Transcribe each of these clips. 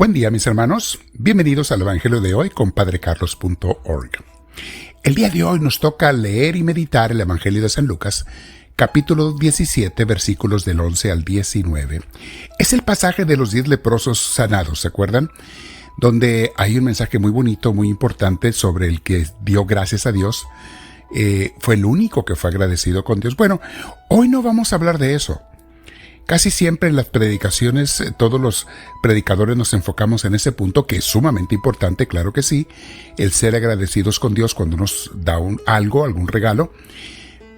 Buen día, mis hermanos. Bienvenidos al Evangelio de hoy con padrecarlos.org. El día de hoy nos toca leer y meditar el Evangelio de San Lucas, capítulo 17, versículos del 11 al 19. Es el pasaje de los 10 leprosos sanados, ¿se acuerdan? Donde hay un mensaje muy bonito, muy importante sobre el que dio gracias a Dios. Fue el único que fue agradecido con Dios. Bueno, hoy no vamos a hablar de eso. Casi siempre en las predicaciones, todos los predicadores nos enfocamos en ese punto, que es sumamente importante, claro que sí, el ser agradecidos con Dios cuando nos da algún regalo.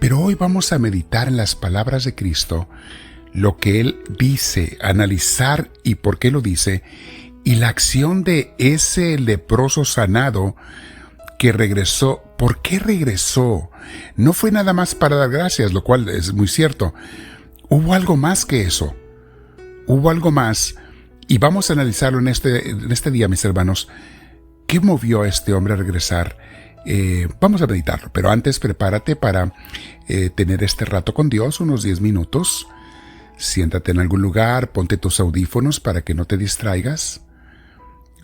Pero hoy vamos a meditar en las palabras de Cristo, lo que Él dice, analizar y por qué lo dice, y la acción de ese leproso sanado que regresó. ¿Por qué regresó? No fue nada más para dar gracias, lo cual es muy cierto. Hubo algo más que eso. Hubo algo más. Y vamos a analizarlo en este día, mis hermanos. ¿Qué movió a este hombre a regresar? Vamos a meditarlo. Pero antes, prepárate para tener este rato con Dios, unos 10 minutos. Siéntate en algún lugar, ponte tus audífonos para que no te distraigas.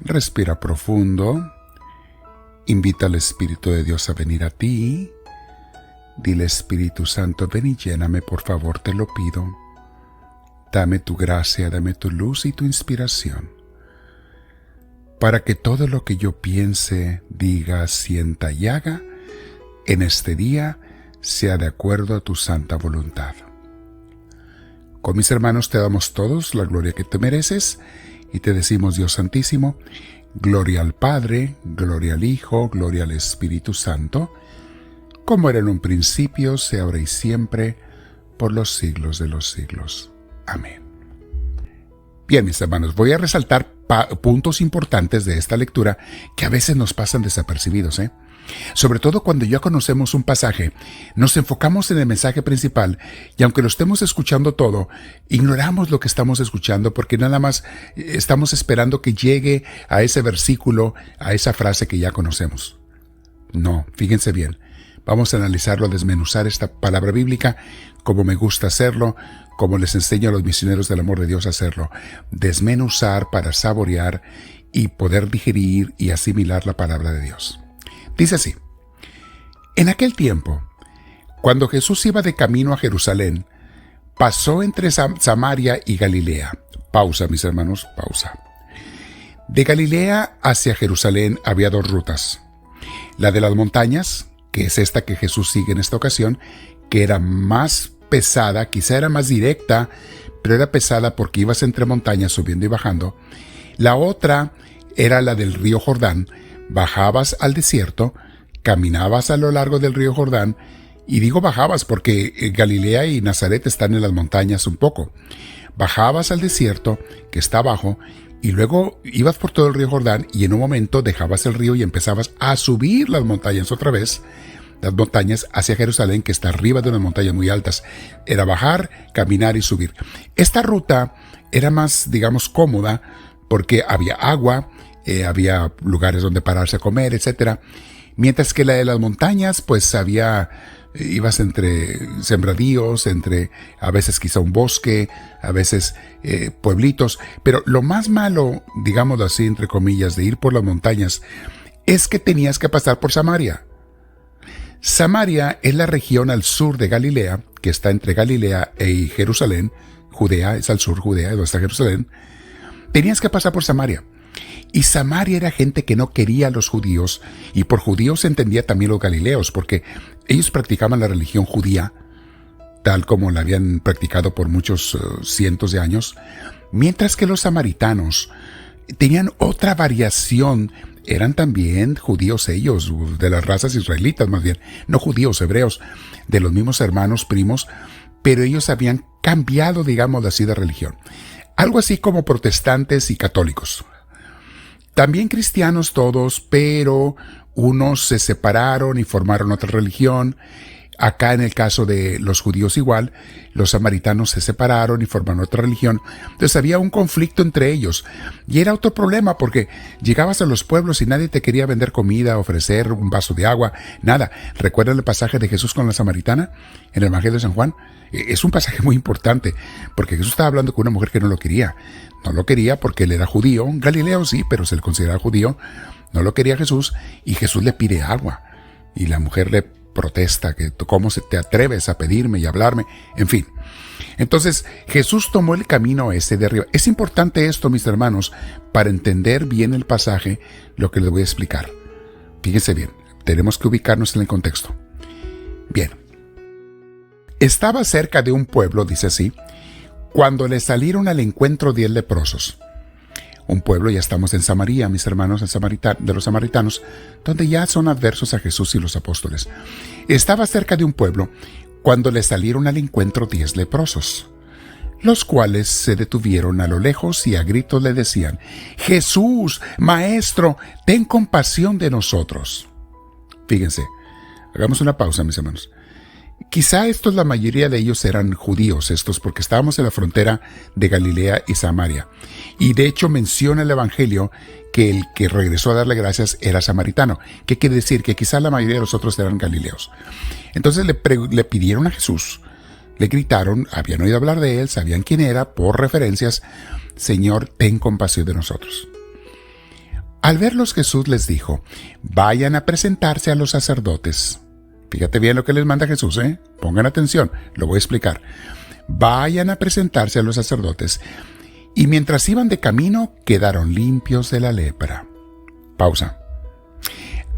Respira profundo. Invita al Espíritu de Dios a venir a ti. Dile, Espíritu Santo, ven y lléname, por favor, te lo pido. Dame tu gracia, dame tu luz y tu inspiración, para que todo lo que yo piense, diga, sienta y haga en este día sea de acuerdo a tu santa voluntad. Con mis hermanos te damos todos la gloria que te mereces y te decimos, Dios Santísimo, gloria al Padre, gloria al Hijo, gloria al Espíritu Santo, como era en un principio, sea ahora y siempre, por los siglos de los siglos. Amén. Bien, mis hermanos, voy a resaltar puntos importantes de esta lectura que a veces nos pasan desapercibidos, Sobre todo cuando ya conocemos un pasaje, nos enfocamos en el mensaje principal y aunque lo estemos escuchando todo, ignoramos lo que estamos escuchando porque nada más estamos esperando que llegue a ese versículo, a esa frase que ya conocemos. No, fíjense bien. Vamos a analizarlo, a desmenuzar esta palabra bíblica, como me gusta hacerlo, como les enseño a los misioneros del amor de Dios a hacerlo. Desmenuzar para saborear y poder digerir y asimilar la palabra de Dios. Dice así: en aquel tiempo, cuando Jesús iba de camino a Jerusalén, pasó entre Samaria y Galilea. Pausa, mis hermanos, pausa. De Galilea hacia Jerusalén había 2 rutas. La de las montañas, que es esta que Jesús sigue en esta ocasión, que era más pesada, quizá era más directa, pero era pesada porque ibas entre montañas subiendo y bajando. La otra era la del río Jordán. Bajabas al desierto, caminabas a lo largo del río Jordán, y digo bajabas porque Galilea y Nazaret están en las montañas un poco. Bajabas al desierto, que está abajo, y luego ibas por todo el río Jordán y en un momento dejabas el río y empezabas a subir las montañas otra vez, las montañas hacia Jerusalén, que está arriba de unas montañas muy altas. Era bajar, caminar y subir. Esta ruta era más, digamos, cómoda porque había agua, había lugares donde pararse a comer, etc. Mientras que la de las montañas, pues ibas entre sembradíos, entre a veces quizá un bosque, a veces pueblitos. Pero lo más malo, digámoslo así, entre comillas, de ir por las montañas, es que tenías que pasar por Samaria. Samaria es la región al sur de Galilea, que está entre Galilea y Jerusalén. Judea es al sur, Judea, donde está Jerusalén. Tenías que pasar por Samaria. Y Samaria era gente que no quería a los judíos, y por judíos se entendía también los galileos, porque ellos practicaban la religión judía, tal como la habían practicado por muchos cientos de años, mientras que los samaritanos tenían otra variación. Eran también judíos ellos, de las razas israelitas más bien, no judíos, hebreos, de los mismos hermanos, primos, pero ellos habían cambiado, digamos así, de religión. Algo así como protestantes y católicos. También cristianos todos, pero unos se separaron y formaron otra religión. Acá en el caso de los judíos igual, los samaritanos se separaron y formaron otra religión. Entonces había un conflicto entre ellos. Y era otro problema porque llegabas a los pueblos y nadie te quería vender comida, ofrecer un vaso de agua, nada. ¿Recuerdan el pasaje de Jesús con la samaritana en el Evangelio de San Juan? Es un pasaje muy importante porque Jesús estaba hablando con una mujer que no lo quería. No lo quería porque él era judío, Galileo sí, pero se le consideraba judío. No lo quería Jesús y Jesús le pide agua. Y la mujer le protesta, que cómo se te atreves a pedirme y hablarme, en fin. Entonces Jesús tomó el camino ese de arriba. Es importante esto, mis hermanos, para entender bien el pasaje, lo que les voy a explicar. Fíjense bien, tenemos que ubicarnos en el contexto. Bien. Estaba cerca de un pueblo, dice así, cuando le salieron al encuentro 10 leprosos. Un pueblo, ya estamos en Samaria, mis hermanos, de los samaritanos, donde ya son adversos a Jesús y los apóstoles. Estaba cerca de un pueblo cuando le salieron al encuentro 10 leprosos, los cuales se detuvieron a lo lejos y a gritos le decían: Jesús, Maestro, ten compasión de nosotros. Fíjense, hagamos una pausa, mis hermanos. Quizá la mayoría de ellos eran judíos, porque estábamos en la frontera de Galilea y Samaria. Y de hecho menciona el Evangelio que el que regresó a darle gracias era samaritano. ¿Qué quiere decir? Que quizá la mayoría de los otros eran galileos. Entonces le pidieron a Jesús, le gritaron, habían oído hablar de él, sabían quién era, por referencias: Señor, ten compasión de nosotros. Al verlos, Jesús les dijo: vayan a presentarse a los sacerdotes. Fíjate bien lo que les manda Jesús, Pongan atención, lo voy a explicar. Vayan a presentarse a los sacerdotes. Y mientras iban de camino, quedaron limpios de la lepra. Pausa.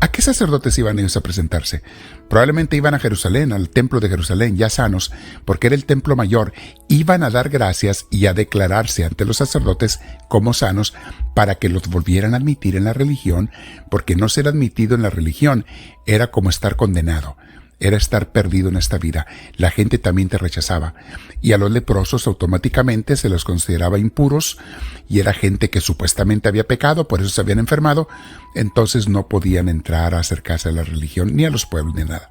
¿A qué sacerdotes iban ellos a presentarse? Probablemente iban a Jerusalén, al templo de Jerusalén, ya sanos, porque era el templo mayor. Iban a dar gracias y a declararse ante los sacerdotes como sanos para que los volvieran a admitir en la religión, porque no ser admitido en la religión era como estar condenado. Era estar perdido en esta vida. La gente también te rechazaba. Y a los leprosos automáticamente se los consideraba impuros, y era gente que supuestamente había pecado, por eso se habían enfermado, entonces no podían entrar a acercarse a la religión, ni a los pueblos, ni nada.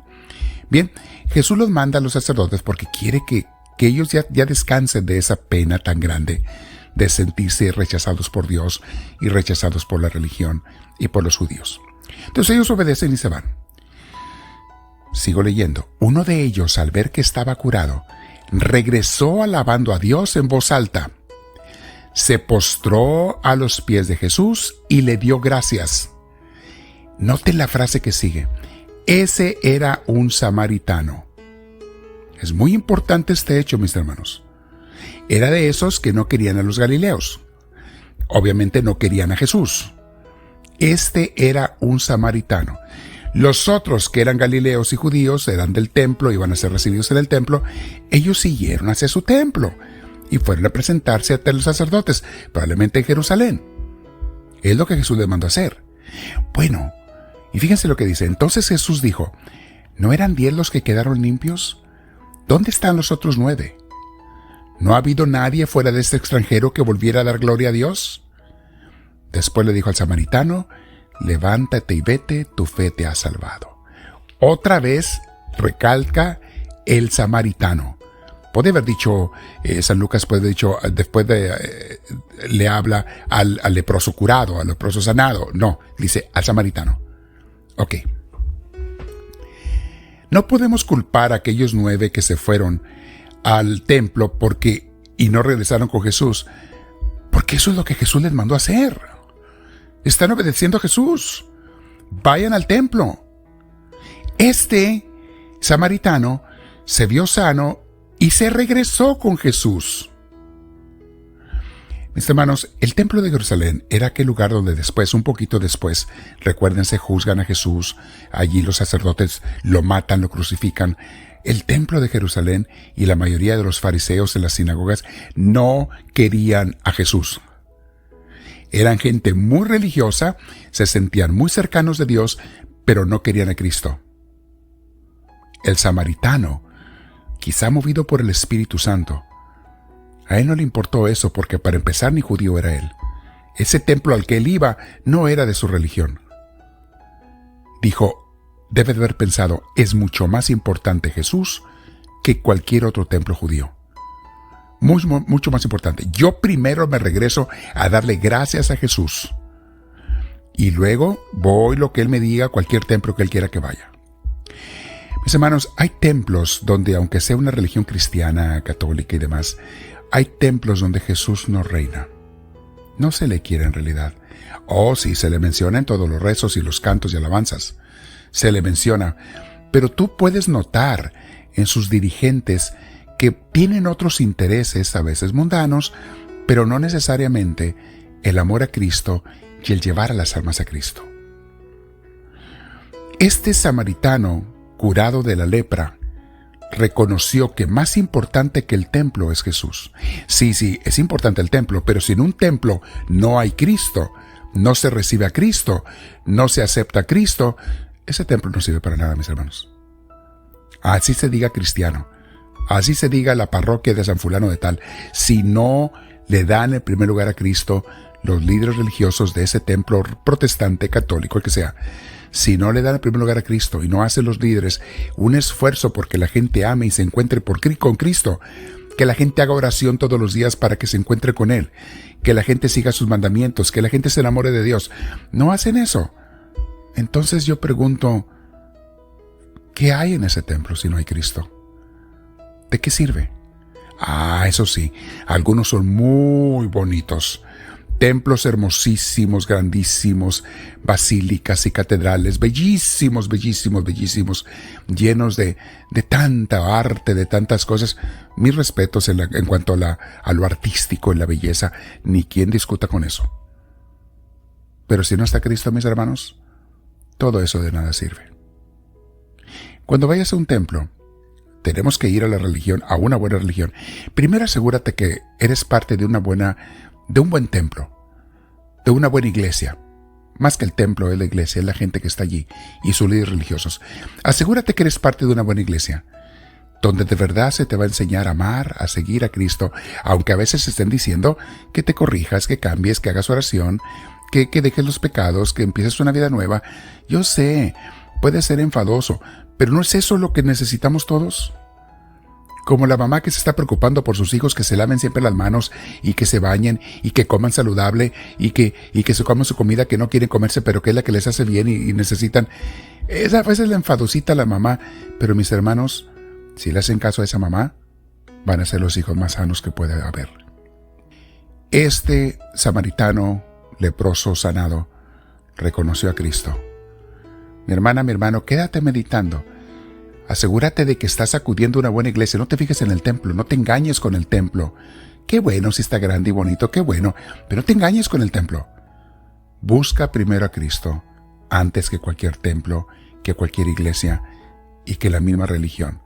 Bien, Jesús los manda a los sacerdotes porque quiere que ellos ya descansen de esa pena tan grande de sentirse rechazados por Dios y rechazados por la religión y por los judíos. Entonces ellos obedecen y se van. Sigo leyendo. Uno de ellos, al ver que estaba curado, regresó alabando a Dios en voz alta. Se postró a los pies de Jesús y le dio gracias. Noten la frase que sigue. Ese era un samaritano. Es muy importante este hecho, mis hermanos. Era de esos que no querían a los galileos. Obviamente no querían a Jesús. Este era un samaritano. Los otros, que eran galileos y judíos, eran del templo, iban a ser recibidos en el templo. Ellos siguieron hacia su templo y fueron a presentarse ante los sacerdotes, probablemente en Jerusalén. Es lo que Jesús les mandó a hacer. Bueno, y fíjense lo que dice. Entonces Jesús dijo: ¿no eran 10 los que quedaron limpios? ¿Dónde están los otros 9? ¿No ha habido nadie fuera de este extranjero que volviera a dar gloria a Dios? Después le dijo al samaritano: levántate y vete, tu fe te ha salvado. Otra vez recalca el samaritano. Puede haber dicho, San Lucas puede haber dicho, después le habla al leproso curado, al leproso sanado. No, dice al samaritano. Ok. No podemos culpar a aquellos 9 que se fueron al templo y no regresaron con Jesús, porque eso es lo que Jesús les mandó a hacer. Están obedeciendo a Jesús. Vayan al templo. Este samaritano se vio sano y se regresó con Jesús. Mis hermanos, el templo de Jerusalén era aquel lugar donde después, un poquito después, recuérdense, juzgan a Jesús. Allí los sacerdotes lo matan, lo crucifican. El templo de Jerusalén y la mayoría de los fariseos en las sinagogas no querían a Jesús. Eran gente muy religiosa, se sentían muy cercanos de Dios, pero no querían a Cristo. El samaritano, quizá movido por el Espíritu Santo, a él no le importó eso porque para empezar ni judío era él. Ese templo al que él iba no era de su religión. Dijo: debe de haber pensado, es mucho más importante Jesús que cualquier otro templo judío. Mucho más importante. Yo primero me regreso a darle gracias a Jesús. Y luego voy lo que Él me diga a cualquier templo que Él quiera que vaya. Mis hermanos, hay templos donde, aunque sea una religión cristiana, católica y demás, hay templos donde Jesús no reina. No se le quiere en realidad. Sí, se le menciona en todos los rezos y los cantos y alabanzas. Se le menciona. Pero tú puedes notar en sus dirigentes que tienen otros intereses, a veces mundanos, pero no necesariamente el amor a Cristo y el llevar a las almas a Cristo. Este samaritano, curado de la lepra, reconoció que más importante que el templo es Jesús. Sí, es importante el templo, pero si en un templo no hay Cristo, no se recibe a Cristo, no se acepta a Cristo, ese templo no sirve para nada, mis hermanos. Así se diga cristiano, así se diga la parroquia de San Fulano de tal, si no le dan el primer lugar a Cristo, los líderes religiosos de ese templo protestante, católico, el que sea, si no le dan el primer lugar a Cristo y no hacen los líderes un esfuerzo porque la gente ame y se encuentre con Cristo, que la gente haga oración todos los días para que se encuentre con Él, que la gente siga sus mandamientos, que la gente se enamore de Dios, no hacen eso. Entonces yo pregunto, ¿qué hay en ese templo si no hay Cristo? ¿De qué sirve? Eso sí, algunos son muy bonitos. Templos hermosísimos, grandísimos, basílicas y catedrales, bellísimos, bellísimos, bellísimos, llenos de tanta arte, de tantas cosas. Mis respetos en cuanto a lo artístico, en la belleza, ni quien discuta con eso. Pero si no está Cristo, mis hermanos, todo eso de nada sirve. Cuando vayas a un templo, tenemos que ir a la religión, a una buena religión. Primero asegúrate que eres parte de un buen templo, de una buena iglesia. Más que el templo es la iglesia, es la gente que está allí y sus líderes religiosos. Asegúrate que eres parte de una buena iglesia, donde de verdad se te va a enseñar a amar, a seguir a Cristo, aunque a veces estén diciendo que te corrijas, que cambies, que hagas oración, que dejes los pecados, que empieces una vida nueva. Yo sé, puede ser enfadoso, pero ¿no es eso lo que necesitamos todos? Como la mamá que se está preocupando por sus hijos, que se laven siempre las manos y que se bañen y que coman saludable y que se coman su comida que no quieren comerse, pero que es la que les hace bien y necesitan. Esa es la enfadosita la mamá. Pero mis hermanos, si le hacen caso a esa mamá, van a ser los hijos más sanos que puede haber. Este samaritano leproso sanado reconoció a Cristo. Mi hermana, mi hermano, quédate meditando. Asegúrate de que estás acudiendo a una buena iglesia. No te fijes en el templo, no te engañes con el templo. Qué bueno si está grande y bonito, qué bueno, pero no te engañes con el templo. Busca primero a Cristo antes que cualquier templo, que cualquier iglesia y que la misma religión.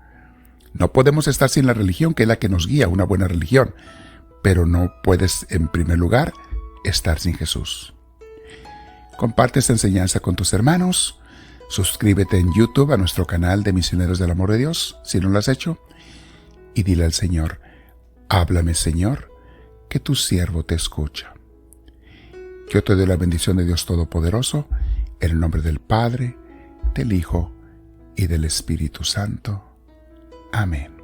No podemos estar sin la religión, que es la que nos guía, una buena religión, pero no puedes, en primer lugar, estar sin Jesús. Comparte esta enseñanza con tus hermanos. Suscríbete en YouTube a nuestro canal de Misioneros del Amor de Dios, si no lo has hecho, y dile al Señor, háblame, Señor, que tu siervo te escucha. Yo te doy la bendición de Dios Todopoderoso, en el nombre del Padre, del Hijo y del Espíritu Santo. Amén.